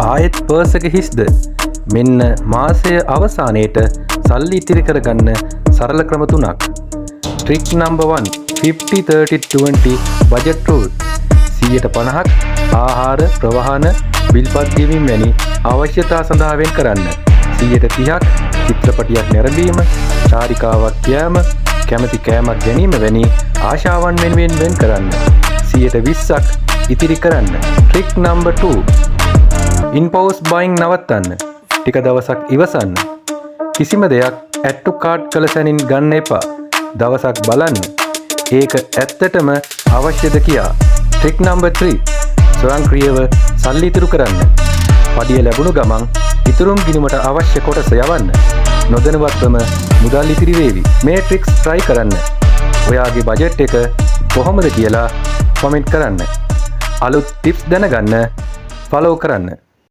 ආයෙත් පර්ස් එක හිස්ද? මෙන්න මාසය අවසානයේට සල්ලි ඉතිරි කරගන්න සරල ක්‍රම 3ක්. Trick number 1 50-30-20 budget rule. 150ක් ආහාර, ප්‍රවාහන, බිල්පත් ගෙවීම වැනි අවශ්‍යතා සඳහා වෙන් කරන්න. 130ක් චිත්‍රපටියක් නැරඹීම, චාරිකාවක් යාම, කැමති කෑමක් ගැනීම වැනි ආශාවන් වෙනුවෙන් වෙන් කරන්න. 120ක් ඉතිරි කරන්න. Trick number 2 impulse buying නවත්තන්න. ටික දවසක් ඉවසන්න. කිසිම දෙයක් add to cart කළ සැනින් ගන්න එපා. දවසක් බලන්න. ඒක ඇත්තටම අවශ්‍යද කියා. Trick number 3 ස්වයංක්‍රීයව සල්ලි ඉතුරු කරන්න. පඩිය ලැබුණු ගමන් ඉතුරුම් ගිණුමට අවශ්‍ය කොටස යවන්න. නොදැනුවත්වම මුදල් ඉතිරි වේවි. මේ ට්‍රික්ස් try කරන්න. ඔයාගේ බජට් එක කොහොමද කියලා කමෙන්ට් කරන්න. අලුත් ටිප්ස් දැනගන්න ෆලෝ කරන්න.